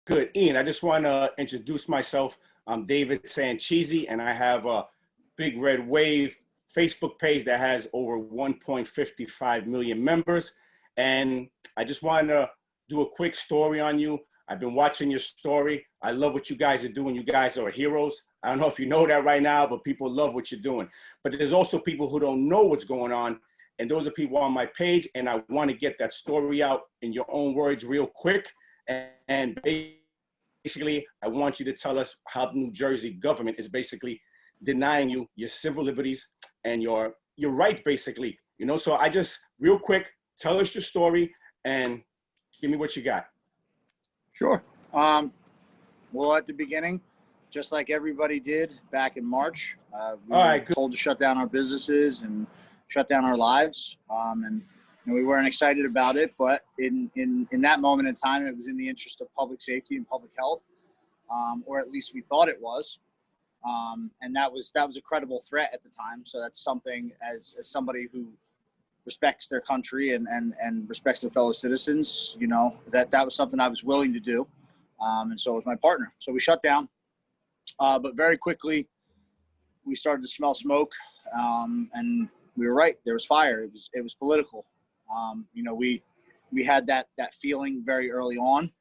Good. Ian, I just want to introduce myself. I'm David Sancheesi, and I have a Big Red Wave Facebook page that has over 1.55 million members. And I just wanted to do a quick story on you. I've been watching your story. I love what you guys are doing. You guys are heroes. I don't know if you know that right now, but people love what you're doing. But there's also people who don't know what's going on. And those are people on my page. And I want to get that story out in your own words real quick. And basically, I want you to tell us how the New Jersey government is basically denying you your civil liberties and your rights, basically. You know, so I just, real quick, tell us your story and give me what you got. Sure. Well, at the beginning, just like everybody did back in March, we were told to shut down our businesses and shut down our lives. And we weren't excited about it, but in that moment in time, it was in the interest of public safety and public health, or at least we thought it was. And that was a credible threat at the time. So that's something, as somebody who respects their country and respects their fellow citizens, you know, that was something I was willing to do. And so was my partner. So we shut down, but very quickly we started to smell smoke, and we were right. There was fire. It was political. You know, we had that feeling very early on,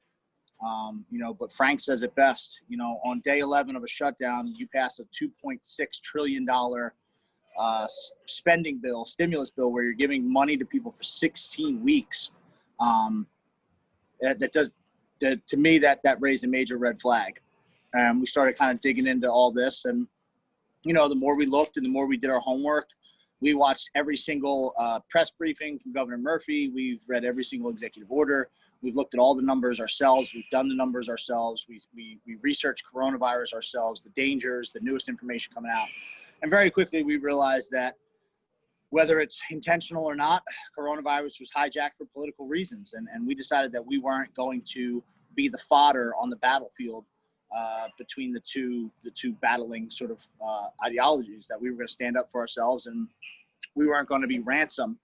you know, but Frank says it best. You know, on day 11 of a shutdown, you pass a $2.6 trillion spending bill, stimulus bill, where you're giving money to people for 16 weeks. To me, that raised a major red flag. And we started kind of digging into all this. And, you know, the more we looked and the more we did our homework, we watched every single press briefing from Governor Murphy. We've read every single executive order. We've looked at all the numbers ourselves. We've done the numbers ourselves. We researched coronavirus ourselves, the dangers, the newest information coming out. And very quickly, we realized that whether it's intentional or not, coronavirus was hijacked for political reasons. And we decided that we weren't going to be the fodder on the battlefield between the two battling sort of ideologies, that we were going to stand up for ourselves and we weren't going to be ransom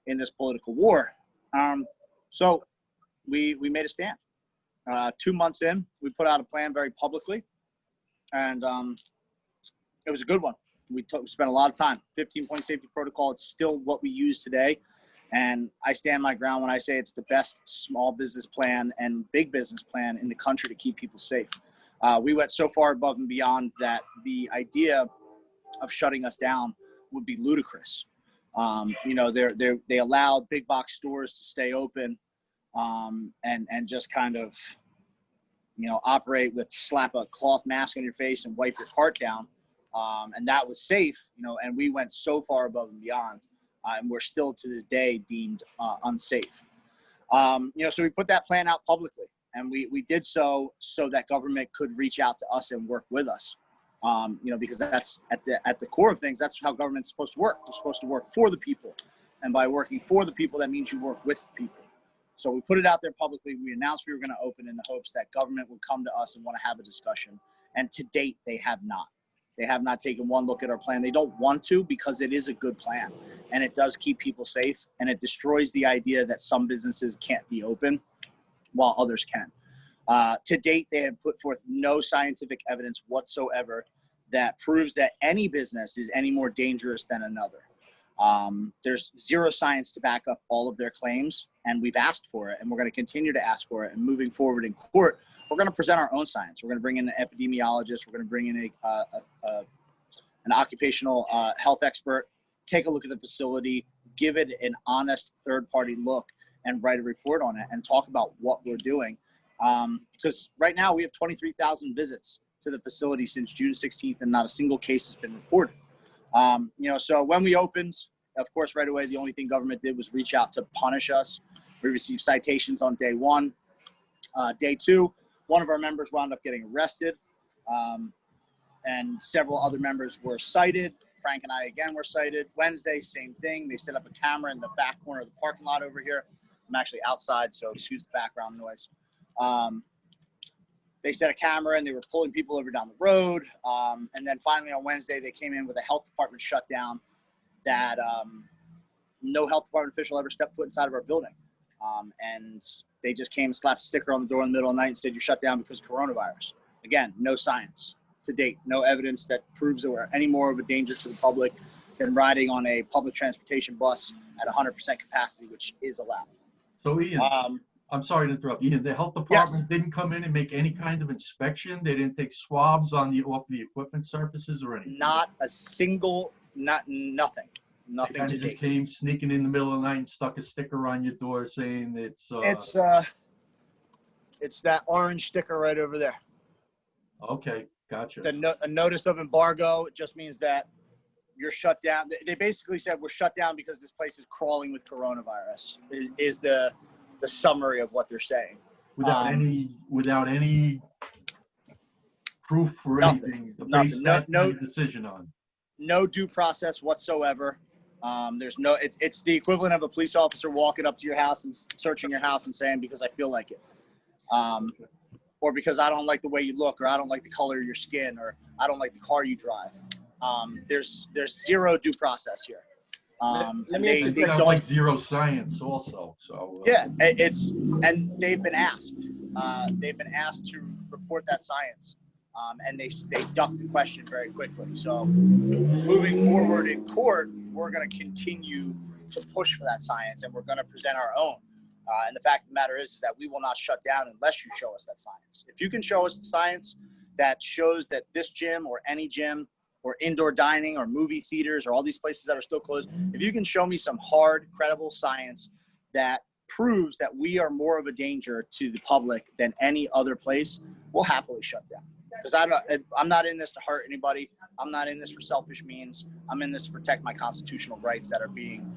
in this political war. So we made a stand. 2 months in, we put out a plan very publicly, and it was a good one. We spent a lot of time. 15-point safety protocol. It's still what we use today. And I stand my ground when I say it's the best small business plan and big business plan in the country to keep people safe. We went so far above and beyond that the idea of shutting us down would be ludicrous. You know, they allowed big box stores to stay open, and just kind of, you know, operate with slap a cloth mask on your face and wipe your cart down. And that was safe, you know, and we went so far above and beyond, and we're still to this day deemed unsafe. You know, so we put that plan out publicly, and we did so that government could reach out to us and work with us. You know, because that's at the core of things, that's how government's supposed to work. They're supposed to work for the people. And by working for the people, that means you work with people. So we put it out there publicly. We announced we were going to open in the hopes that government would come to us and want to have a discussion. And to date, they have not. They have not taken one look at our plan. They don't want to, because it is a good plan. And it does keep people safe. And it destroys the idea that some businesses can't be open while others can. To date, they have put forth no scientific evidence whatsoever that proves that any business is any more dangerous than another. There's zero science to back up all of their claims, and we've asked for it, and we're going to continue to ask for it. And moving forward in court, we're going to present our own science. We're going to bring in an epidemiologist. We're going to bring in an occupational health expert, take a look at the facility, give it an honest third-party look, and write a report on it and talk about what we're doing. Because right now we have 23,000 visits to the facility since June 16th, and not a single case has been reported. You know, so when we opened, of course, right away, the only thing government did was reach out to punish us. We received citations on day one. Day two, one of our members wound up getting arrested, and several other members were cited. Frank and I, again, were cited. Wednesday, same thing. They set up a camera in the back corner of the parking lot over here. I'm actually outside, so excuse the background noise. They set a camera and they were pulling people over down the road. And then finally on Wednesday, they came in with a health department shutdown that no health department official ever stepped foot inside of our building. And They just came and slapped a sticker on the door in the middle of the night and said you're shut down because of coronavirus. Again, no science to date, no evidence that proves that we're any more of a danger to the public than riding on a public transportation bus at 100% capacity, which is allowed. So Ian, I'm sorry to interrupt. Ian, the health department didn't come in and make any kind of inspection? They didn't take swabs off the equipment surfaces or anything? Not a single, nothing. Nothing They kind to of just date. came sneaking in the middle of the night and stuck a sticker on your door saying it's that orange sticker right over there. okay, gotcha. It's a notice of embargo. It just means that you're shut down. They basically said we're shut down because this place is crawling with coronavirus. Is the summary of what they're saying. Without any proof or nothing, anything to nothing. base that kind of decision on. No due process whatsoever. There's no. It's the equivalent of a police officer walking up to your house and searching your house and saying because I feel like it, or because I don't like the way you look, or I don't like the color of your skin, or I don't like the car you drive. There's zero due process here. It sounds like zero science also. So yeah, and they've been asked. They've been asked to report that science, and they ducked the question very quickly. So moving forward in court, we're going to continue to push for that science, and we're going to present our own. And the fact of the matter is that we will not shut down unless you show us that science. If you can show us the science that shows that this gym or any gym or indoor dining or movie theaters or all these places that are still closed, if you can show me some hard, credible science that proves that we are more of a danger to the public than any other place, we'll happily shut down. Because I'm not in this to hurt anybody. I'm not in this for selfish means. I'm in this to protect my constitutional rights that are being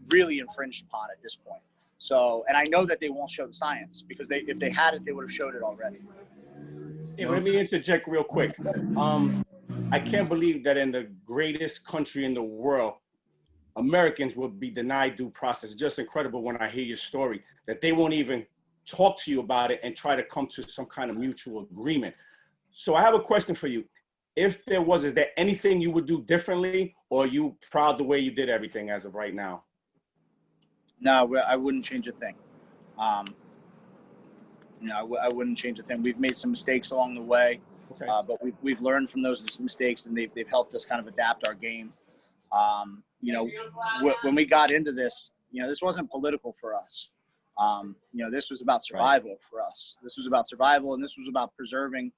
really infringed upon at this point. So, and I know that they won't show the science because if they had it, they would have showed it already. Hey, let me interject real quick. I can't believe that in the greatest country in the world, Americans will be denied due process. It's just incredible when I hear your story that they won't even talk to you about it and try to come to some kind of mutual agreement. So I have a question for you. If there was, is there anything you would do differently, or are you proud the way you did everything as of right now? No, I wouldn't change a thing. I wouldn't change a thing. We've made some mistakes along the way, okay. But we've learned from those mistakes, and they've helped us kind of adapt our game. When we got into this, this wasn't political for us. This was about survival for us. This was about survival, and this was about preserving,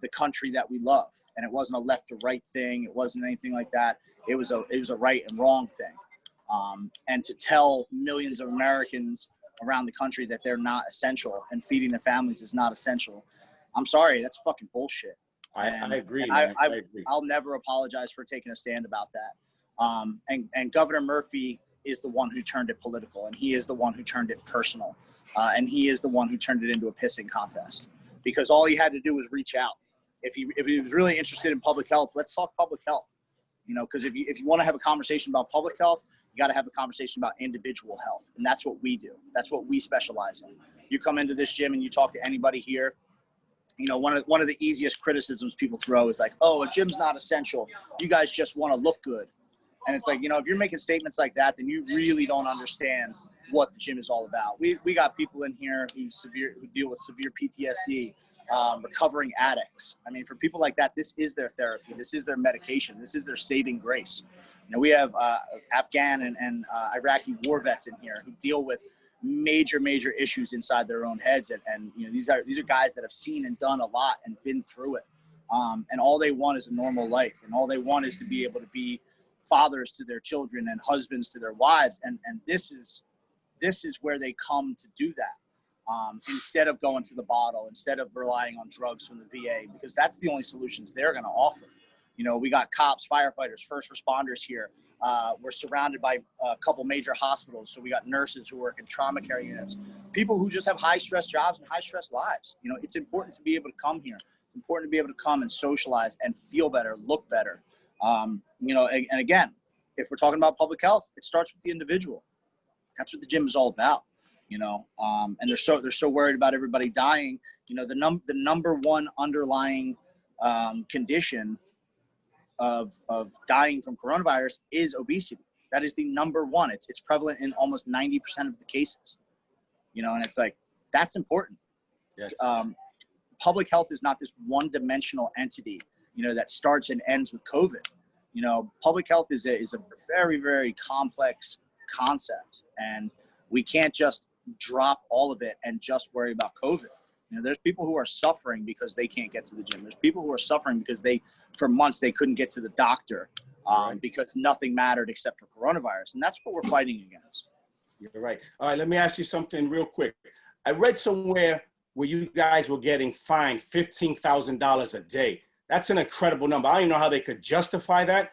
the country that we love. And it wasn't a left or right thing. It wasn't anything like that. It was a right and wrong thing. And to tell millions of Americans around the country that they're not essential and feeding their families is not essential, I'm sorry, that's fucking bullshit. I agree. And I agree. I'll never apologize for taking a stand about that. And Governor Murphy is the one who turned it political, and he is the one who turned it personal, and he is the one who turned it into a pissing contest. Because all he had to do was reach out. If he was really interested in public health, let's talk public health. Because if you want to have a conversation about public health, you got to have a conversation about individual health, and that's what we do. That's what we specialize in. You come into this gym and you talk to anybody here. One of the easiest criticisms people throw is like, "Oh, a gym's not essential. You guys just want to look good." And it's like, if you're making statements like that, then you really don't understand what the gym is all about. We got people in here who deal with severe PTSD, recovering addicts. I mean, for people like that, this is their therapy. This is their medication. This is their saving grace. We have Afghan and Iraqi war vets in here who deal with major issues inside their own heads. And these are guys that have seen and done a lot and been through it. And all they want is a normal life. And all they want is to be able to be fathers to their children and husbands to their wives. And this is where they come to do that. Instead of going to the bottle, instead of relying on drugs from the VA, because that's the only solutions they're going to offer. We got cops, firefighters, first responders here. We're surrounded by a couple major hospitals. So we got nurses who work in trauma care units, people who just have high stress jobs and high stress lives. It's important to be able to come here. It's important to be able to come and socialize and feel better, look better. And again, if we're talking about public health, it starts with the individual. That's what the gym is all about. And they're so worried about everybody dying. The number one underlying condition of dying from coronavirus is obesity. That is the number one. It's prevalent in almost 90% of the cases. you know, and it's like, that's important. Yes. Public health is not this one-dimensional entity, you know, that starts and ends with COVID. You know, public health is a very, very complex concept, and we can't just drop all of it and just worry about COVID. You know, there's people who are suffering because they can't get to the gym. There's people who are suffering because for months, they couldn't get to the doctor because nothing mattered except for coronavirus. And that's what we're fighting against. You're right. All right, let me ask you something real quick. I read somewhere where you guys were getting fined $15,000 a day. That's an incredible number. I don't even know how they could justify that.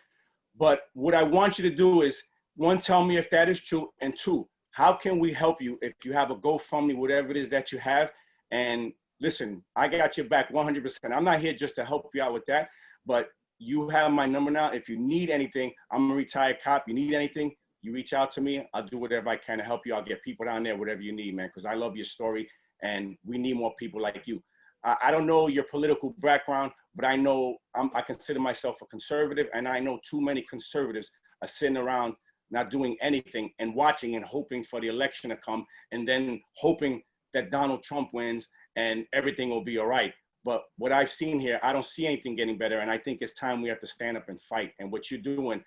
But what I want you to do is, one, tell me if that is true. And two, how can we help you if you have a GoFundMe, whatever it is that you have? And listen, I got your back 100%. I'm not here just to help you out with that, but you have my number now. If you need anything, I'm a retired cop. You need anything, you reach out to me. I'll do whatever I can to help you. I'll get people down there, whatever you need, man, because I love your story. And we need more people like you. I don't know your political background, but I know I consider myself a conservative, and I know too many conservatives are sitting around not doing anything and watching and hoping for the election to come, and then hoping that Donald Trump wins and everything will be all right. But what I've seen here, I don't see anything getting better, and I think it's time we have to stand up and fight. And what you're doing,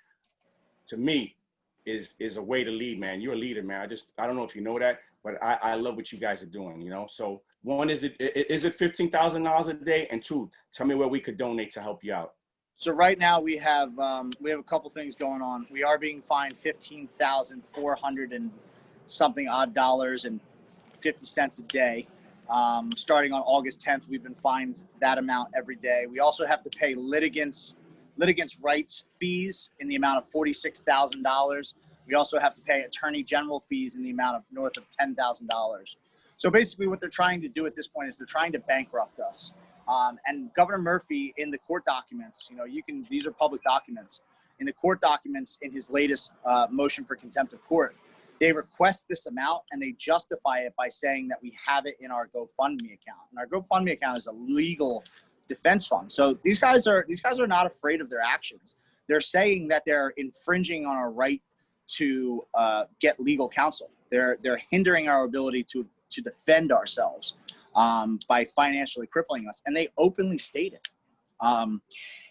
to me, is a way to lead, man. You're a leader, man. I don't know if you know that, but I love what you guys are doing, you know? So one, is it $15,000 a day? And two, tell me where we could donate to help you out. So right now we have a couple things going on. We are being fined $15,400 and something odd dollars and 50 cents a day. Starting on August 10th, we've been fined that amount every day. We also have to pay litigants' rights fees in the amount of $46,000. We also have to pay attorney general fees in the amount of north of $10,000. So basically what they're trying to do at this point is they're trying to bankrupt us. And Governor Murphy, in the court documents, you know, these are public documents. In the court documents, in his latest motion for contempt of court, they request this amount and they justify it by saying that we have it in our GoFundMe account. And our GoFundMe account is a legal defense fund. So these guys are not afraid of their actions. They're saying that they're infringing on our right to get legal counsel. They're hindering our ability to defend ourselves by financially crippling us, and they openly state it.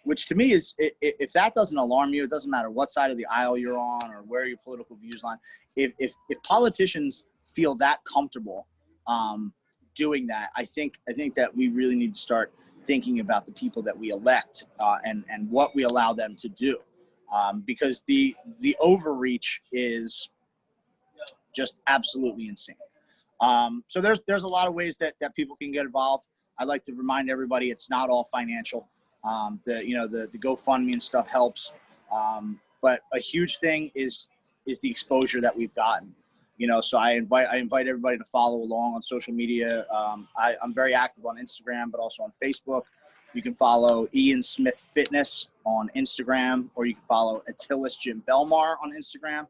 Which to me is, if that doesn't alarm you, it doesn't matter what side of the aisle you're on or where your political views lie. If politicians feel that comfortable doing that, I think that we really need to start thinking about the people that we elect and what we allow them to do, because the overreach is just absolutely insane. So there's a lot of ways that people can get involved. I'd like to remind everybody it's not all financial. The GoFundMe and stuff helps, but a huge thing is the exposure that we've gotten. You know, so I invite everybody to follow along on social media. I'm very active on Instagram, but also on Facebook. You can follow Ian Smith Fitness on Instagram, or you can follow Attila Gym Bellmawr on Instagram.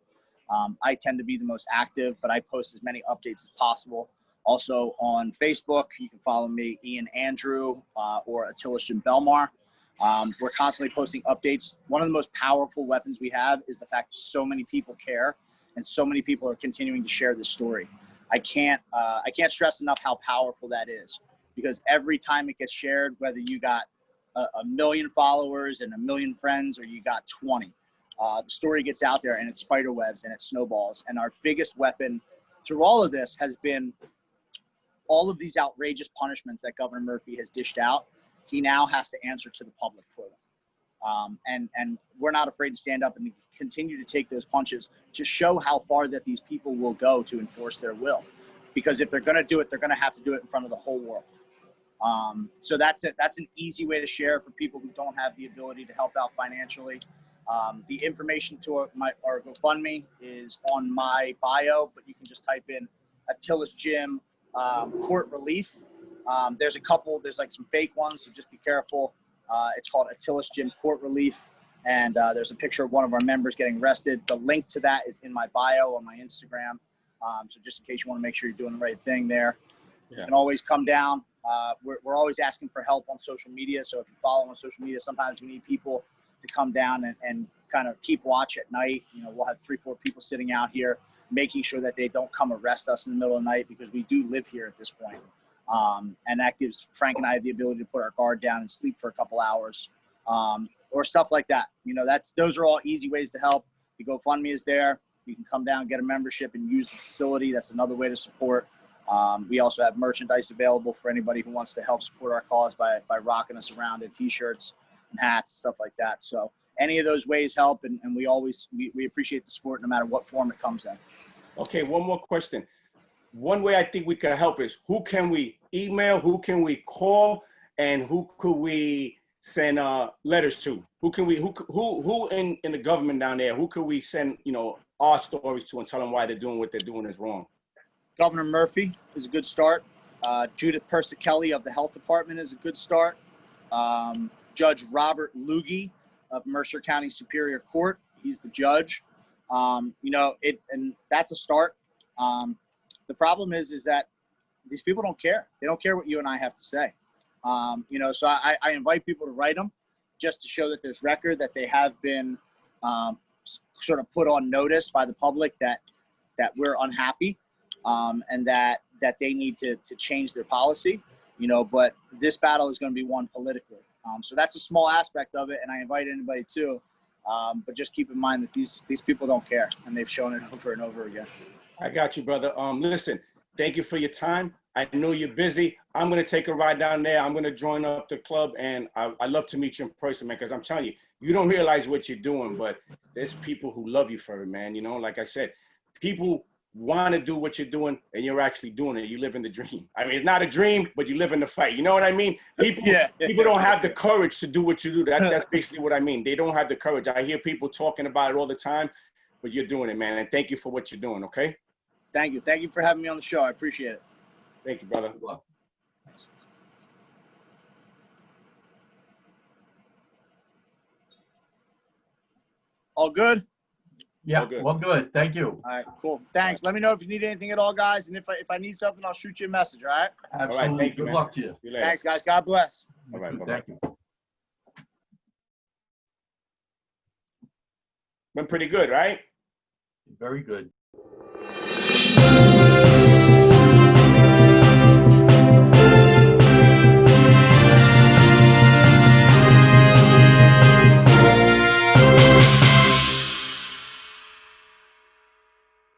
I tend to be the most active, but I post as many updates as possible. Also on Facebook, you can follow me, Ian Andrew, or Attila Gym Bellmawr. We're constantly posting updates. One of the most powerful weapons we have is the fact that so many people care and so many people are continuing to share this story. I can't stress enough how powerful that is, because every time it gets shared, whether you got a million followers and a million friends or you got 20, the story gets out there and it spider webs and it snowballs. And our biggest weapon through all of this has been all of these outrageous punishments that Governor Murphy has dished out. He now has to answer to the public for them. And we're not afraid to stand up and continue to take those punches to show how far that these people will go to enforce their will. Because if they're going to do it, they're going to have to do it in front of the whole world. So that's it. That's an easy way to share for people who don't have the ability to help out financially. The information to our GoFundMe is on my bio, but you can just type in Attila's Gym Court Relief. There's like some fake ones, so just be careful. It's called Attila's Gym Court Relief, and there's a picture of one of our members getting arrested. The link to that is in my bio on my Instagram. So just in case you want to make sure you're doing the right thing there, You can always come down. We're always asking for help on social media. So if you follow on social media, sometimes we need people to come down and kind of keep watch at night. You know, we'll have 3-4 people sitting out here making sure that they don't come arrest us in the middle of the night, because we do live here at this point. And that gives Frank and I the ability to put our guard down and sleep for a couple hours, or stuff like that. You know, those are all easy ways to help. The GoFundMe is there. You can come down, get a membership, and use the facility. That's another way to support. We also have merchandise available for anybody who wants to help support our cause by rocking us around in T-shirts and hats, stuff like that. So any of those ways help, and we appreciate the support no matter what form it comes in. Okay, one more question. One way I think we could help is, who can we email, who can we call, and who could we send letters to? Who in the government down there, who could we send, you know, our stories to and tell them why they're doing what they're doing is wrong? Governor Murphy is a good start. Judith Persicelli of the Health Department is a good start. Judge Robert Lugie of Mercer County Superior Court, he's the judge. You know, and that's a start. The problem is that these people don't care. They don't care what you and I have to say. You know, so I invite people to write them just to show that there's record, that they have been sort of put on notice by the public that we're unhappy, and that they need to change their policy, you know, but this battle is going to be won politically. So that's a small aspect of it, and I invite anybody to, but just keep in mind that these people don't care, and they've shown it over and over again. I got you, brother. Listen, thank you for your time. I know you're busy. I'm going to take a ride down there. I'm going to join up the club, and I'd love to meet you in person, man, because I'm telling you, you don't realize what you're doing, but there's people who love you for it, man. You know, like I said, people want to do what you're doing, and you're actually doing it. You live in the dream. I mean, it's not a dream, but you live in the fight. You know what I mean? People don't have the courage to do what you do. That's basically what I mean. They don't have the courage. I hear people talking about it all the time, but you're doing it, man. And thank you for what you're doing, okay? Thank you. Thank you for having me on the show. I appreciate it. Thank you, brother. Good luck. All good? Yeah, All good. well, good. Thank you. All right, cool. Thanks. Let me know if you need anything at all, guys. And if I need something, I'll shoot you a message, all right? Absolutely. thank you, Good man. luck to you. See you later. Thanks, guys. God bless. All right, bye-bye. Thank you. Went pretty good, right? Very good.